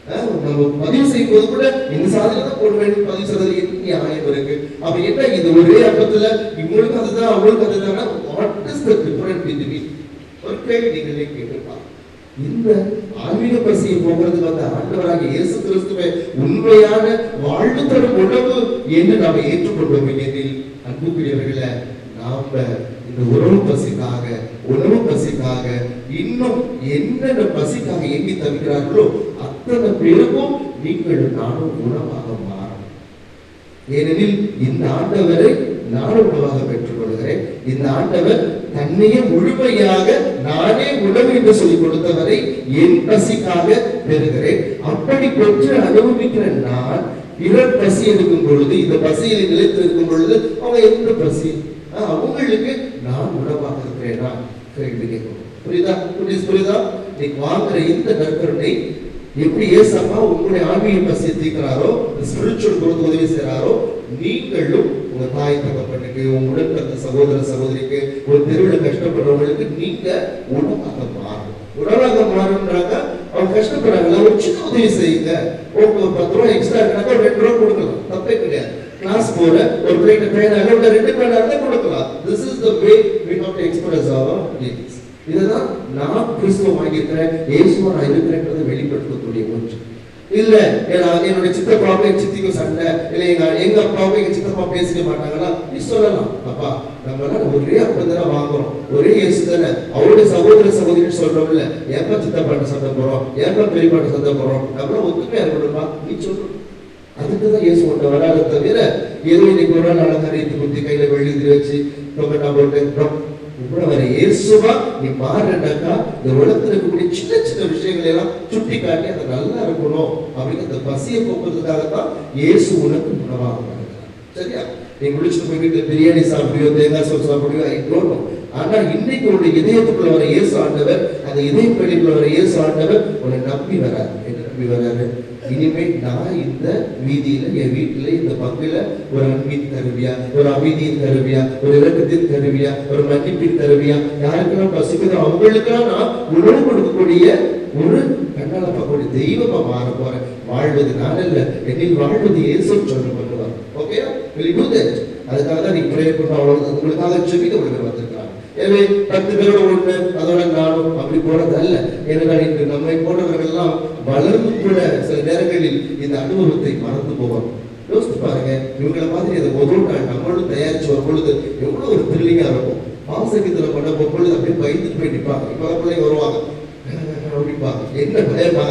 நம்ம பதிவு செய்யும் போது கூட இந்த சாதியில தான் போட வேண்டிய பதிவு செய்வது நியாயம் இருக்கு. அப்ப என்ன இது ஒரே அப்பத்துல இவங்களுக்கு அதுதான் அவங்களுக்கு அதுதான், what is the difference between? ஒரு கேள்வி நீங்களே கேட்டுப்பாங்க. இந்த ஆன்மீக பசியை போகிறதுக்கு வந்த ஆண்டவராகிய இயேசு கிறிஸ்துவை உண்மையான வாழ்வு தரும் உணவு என்று நாம் ஏற்றுக்கொண்டோம் எனில் அன்புக்குரியவர்களை நாம இந்த உணவு பசிக்காக உணவு பசிக்காக இன்னும் என்னென்ன பசிக்காக எங்கி தவிக்கிறார்களோ அத்தனை பேருக்கும் நீங்களும் நானும் உணவாக மாறும். ஏனெனில் இந்த ஆண்டவரை நானும் உணவாக பெற்றுக் கொள்கிறேன். இந்த ஆண்டவர் தன்னையே முழுமையாக நானே உணவு என்று சொல்லி கொடுத்தவரை என் பசிக்காக பெறுகிறேன். அப்படி பெற்று அனுபவிக்கிற நான் பிறர் பசி எடுக்கும் பொழுது, இந்த பசியில் நிலைத்து இருக்கும் பொழுது அவங்க எந்த பசி அவங்களுக்கு நான் உணவாக இருக்கிறேனா கேள்வி கேட்கணும். புரியுதா? புரியுதா? நீங்க வாங்குற இந்த நற்கருணை எப்படி ஏசப்பா உங்களுடைய ஆன்மீக பசியை தீர்க்கிறாரோ, ஸ்பிரிச்சுவல் growth உதவி செய்யறாரோ, நீங்களும் உங்க தாய் தகப்பனுக்கு, உங்க உடன் பிறந்த சகோதர சகோதரிக்கு, ஒரு தெருவில் கஷ்டப்படுறவங்களுக்கு நீங்க உணவாக மாறும். உணவாக மாறுன்றாங்க. அவங்க கஷ்டப்படுறாங்கல்ல, ஒரு சின்ன உதவி செய்யுங்க. உங்களுக்கு ஒரு 10 ரூபாய் எக்ஸ்ட்ரா இருந்தா 2 ரூபாய் கொடுக்கலாம், தப்பே கிடையாது. கிளாஸ் போற ஒரு பிளேட் பேனா இல்ல 2 பேனா இருந்தா கொடுக்கலாம். This is the way we have to express our needs. இதுதான் நான் கிறிஸ்துவ வாங்கியிருக்கிறேன், இயேசுவா நான் இருக்கிறேன்றதை வெளிப்படுத்தக்கூடிய ஒன்று. இல்ல என்னுடைய சித்தப்பாவுக்கு என் சித்திக்கும் சண்டை, இல்ல எங்க அப்பாவுக்கு எங்க சித்தப்பா பேசிக்க மாட்டாங்களா, நீ சொல்லலாம். அப்பா நம்ம ஒரே அப்பா வாங்குறோம், ஒரே இயேசு தானே, அவருடைய சகோதர சகோதரின்னு சொல்றோம்ல, ஏப்பா சித்தப்பாட்ட சண்டை போறோம், ஏப்பா பெரியப்பாட்ட சண்டை போறோம், நம்மளாம் ஒத்துமையா இருக்கணும்பா நீ சொல்லணும். அதுக்குதான் இயேசு கொண்டு வராத தவிர ஏதோ இன்னைக்கு ஒரு நாள் அலங்கரித்து குத்தி கையில வெள்ளி வச்சு தொங்கட்டா போட்டு கூட வர இயேசுவா நீ மாறினாக்கா இந்த உலகத்துல இருக்கக்கூடிய சின்ன சின்ன விஷயங்களை எல்லாம் சுட்டி காட்டி அது நல்லா இருக்கணும் அப்படின்னு அந்த பசியை போக்குறதுக்காகத்தான் இயேசு உனக்கு உணவாக மாறுகிறார். சரியா? நீ முடிச்சுட்டு போய்கிட்டு பிரியாணி சாப்பிடுவியோ, தேங்காய் சோறு சாப்பிடுவியோ, ஐ டோன்ட் நோ. ஆனா இன்னைக்கு உன்னுடைய இதயத்துக்குள்ள வர இயேசு ஆண்டவர், அந்த இதய பள்ளிக்குள்ள வர இயேசு ஆண்டவர் உன்னை நம்பி வராரு. என்ன நம்பி வராரு? இனிமேல் நான் இந்த வீதியில, என் வீட்டுல, இந்த பங்குல ஒரு அன்பின் கருவியா, ஒரு அமைதியின் கருவியா, ஒரு இரக்கத்தின் கருவியா, ஒரு மன்னிப்பின் கருவியா, யாருக்கெல்லாம் பசிக்குதோ அவங்களுக்கெல்லாம் நான் உணவு கொடுக்கக்கூடிய ஒரு கண்ணால பார்க்கக்கூடிய தெய்வமா மாற போறேன். வாழ்வது நான் அல்ல, என்னில் வாழ்வது இயேசு சொல்ல பண்ணுவார். Okay, will you do that? அதுக்காக தான் நீங்க பிரேயர் பண்ண, அவ்வளவு உங்களுக்காக ஜெபிக்க உங்களுக்கு வந்திருக்காங்க. எனவே 10 பேரோட ஒண்ணு அதோட நானும் அப்படி போறது அல்ல. ஏனென்றால் இன்று நம்மை போன்றவர்கள் எல்லாம் வளர்ந்து கூட சில நேரங்களில் இந்த அனுபவத்தை மறந்து போவாங்க. யோசித்து பாருங்க, இவங்களை மாதிரி அதை முதல் நாள் நம்மளும் தயாரிச்சு வரும் பொழுது எவ்வளவு ஒரு த்ரில்லிங்கா இருக்கும். பாவசங்கீதத்துல பண்ண பொழுது அப்படியே பயந்துட்டு போய் நிற்பாங்க. இப்ப பிள்ளைங்க வருவாங்க அப்படிப்பாங்க, என்ன பயமா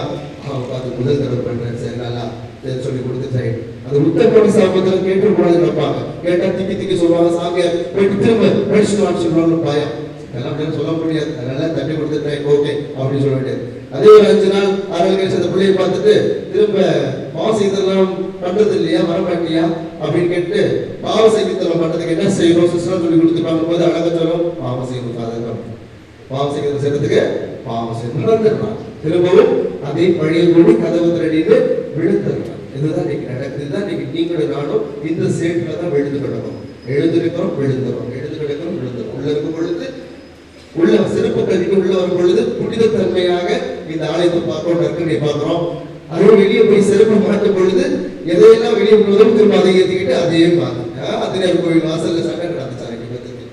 அவங்க அது முதல் தடவை பண்றேன் சரி நல்லா சொல்லி கொடுத்துட்டேன். அது உத்தரவாத சாபத்தில் கேட்டுக்கூடாது நினைப்பாங்க. கேட்டா திக்கி திக்கி சொல்லுவாங்க, சாமியார் போயிட்டு திரும்ப படிச்சுட்டு சொல்லுவாங்க. பயம் எல்லாம் சொல்ல முடியாது, அதனால தட்டி கொடுத்துட்டேன் ஓகே அப்படின்னு சொல்ல முடியாது. அதே ஒரு 5 நாள் 6 நாள் கழிச்சு அந்த பிள்ளையை பார்த்துட்டு திரும்ப பாவசங்கீதம் பண்றது இல்லையா, வரமாட்டியா அப்படின்னு கேட்டு பாவசங்கீதம் பண்றதுக்கு என்ன செய்யணும் சிஸ்டம் சொல்லி கொடுத்துருப்பாங்க போது அழகா சொல்லும், பாவசங்கீதம் சாதகம், பாவசங்கீதம் செய்யறதுக்கு பாவசங்கீதம் நடந்துடலாம். திரும்பவும் அதே பழைய கூடி கதவு திரடின்னு விழுந்துடலாம். இதுதான் இன்னைக்கு நடக்குது. இதுதான் இன்னைக்கு நீங்களும் நானும் இந்த சேட்டுல தான் விழுந்து கிடக்கும். எழுந்திருக்கிறோம், விழுந்துறோம், எழுந்து கிடக்கிறோம், விழுந்துறோம். உள்ள இருக்கும் பொழுது, உள்ள சிறப்பு கல்விக்கு உள்ள வரும் பொழுது புனித தன்மையாக இந்த ஆலயத்தை பார்க்கிறோம், நற்கருணை பார்க்கிறோம். அதோட வெளியே போய் சிறப்பு மாற்றும் பொழுது எதையெல்லாம் வெளியே போதும் திரும்ப அதை ஏற்றிக்கிட்டு அதையே மாற்று. அதில் கோயில் வாசல்ல சண்டை நடந்துச்சு அன்னைக்கு,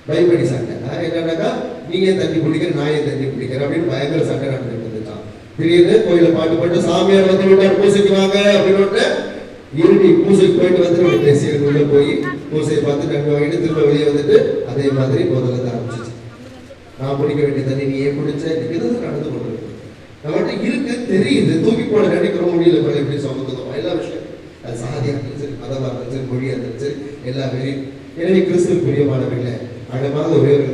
பயப்படி சண்டை. என்னன்னாக்கா நீங்க தண்ணி பிடிக்கிற, நான் ஏன் தண்ணி பிடிக்கிறேன் அப்படின்னு பயங்கர சண்டை நடந்துட்டு இருந்துச்சான். திடீர்னு கோயில பாட்டு போட்டு சாமியார் வந்து விட்டார், பூசைக்கு வாங்க அப்படின்னு இருடி பூசைக்கு போயிட்டு வந்து பேசிட்டு உள்ள போய் பூசையை பார்த்து நன்மை வாங்கிட்டு திரும்ப வெளியே வந்துட்டு அதே மாதிரி முதல்ல ஆரம்பிச்சிச்சு. நான் பிடிக்க வேண்டிய தண்ணி நீ ஏன் பிடிச்ச, இதுதான் நடந்து கொண்டிருக்கு. நம்மகிட்ட இருக்கு தெரியுது, தூக்கி போட நினைக்கிற முடியல போல எப்படி சமத்துவம் எல்லா விஷயம், அது சாதியா இருந்தாலும் சரி, மதமா இருந்தாலும் சரி, மொழியா இருந்தாலும் சரி, எல்லா வேலையும். எனவே கிறிஸ்துவுக்கு பிரியமானவர்களே, அழகாக ஒரே ஒரு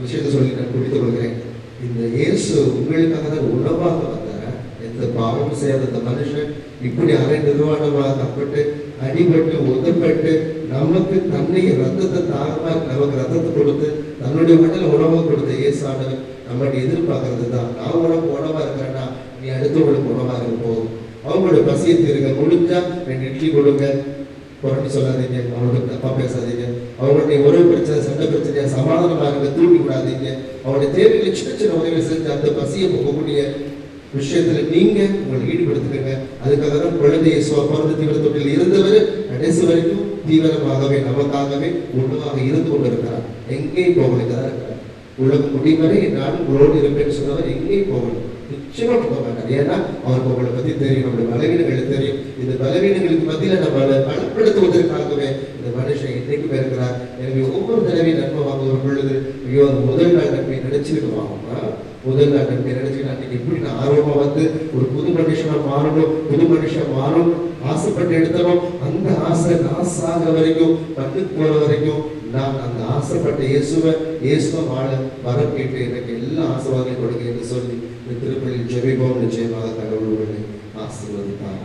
விஷயத்தை சொல்லி நான் பிடித்துக் கொள்கிறேன். இந்த இயேசு உங்களுக்காக தான் உணவாக வந்தார். எந்த பாவமும் செய்யாத அந்த மனுஷன் இப்படி அரை நிர்வாணமாக தப்பட்டு அடிபட்டு உதப்பட்டு நமக்கு தன்னை ரத்தத்தை தாகமா நமக்கு ரத்தத்தை கொடுத்து தன்னுடைய மண்ணில் உணவு கொடுத்த இயேசானவர் நம்மகிட்ட எதிர்பார்க்கறது தான். நான் உனக்கு உணவா இருக்கிறேன்னா நீ அடுத்தவங்களுக்கு உணவா இருக்க போதும். அவங்களோட பசியை தீருங்க. முடிஞ்சா 2 இட்லி கொடுங்க, புரட்டி சொல்லாதீங்க, அவங்களுக்கு தப்பா பேசாதீங்க. அவங்களுடைய உறவு பிரச்சனை, சண்டை பிரச்சனையா சமாதானமா இருக்க தூண்டி விடாதீங்க. அவங்களுடைய தேவைகளை சின்ன சின்ன உதவி செஞ்சு அந்த பசியை போகக்கூடிய விஷயத்துல நீங்க உங்களை ஈடுபடுத்துங்க. அதுக்காக தான் குழந்தை இயேசுவா பிறந்த தீவிர தொட்டில் இருந்தவர் கடைசி வரைக்கும் தீவிரமாகவே நமக்காகவே உணவாக இருந்து கொண்டிருக்கிறார். எங்கேயும் போகலைதான் இருக்கிறார். உலகம் முடியும் வரை நான் உங்களோடு இருப்பேன்னு சொன்னவர் எங்கேயும் போகணும், நிச்சயமா போக மாட்டார். ஏன்னா அவருக்கு உங்களை பத்தி தெரியும், நம்மளுடைய பலவீனங்கள் தெரியும். இந்த பலவீனங்களுக்கு மத்தியில நம்மளை பலப்படுத்துவதற்காகவே இந்த மனுஷன் இன்னைக்கு இருக்கிறார். எனவே ஒவ்வொரு தடவையும் நன்மை வாங்குவரும் பொழுது ஐயோ அது முதல் நாள் நன்மை நினைச்சுக்கிட்டு வாங்கணும்னா, முதல் நாள் நன்மை நினைச்சுக்கிட்டு அன்னைக்கு எப்படி நான் ஆர்வமா வந்து ஒரு புது மனுஷனா மாறணும், புது மனுஷன் மாறும் ஆசைப்பட்டு எடுத்தனும். அந்த ஆசை நான் பாஸ் ஆகிற வரைக்கும், பட்டுக்கு போற வரைக்கும் நான் அந்த ஆசைப்பட்ட இயேசுவை வாழ வரம் கேட்டு எனக்கு எல்லா ஆசீர்வாதங்களையும் கொடுங்க என்று சொல்லி இந்த திருப்பலியில் ஜெபிப்போம். நிச்சயமாக கடவுள் உங்களை ஆசீர்வதிப்பார்.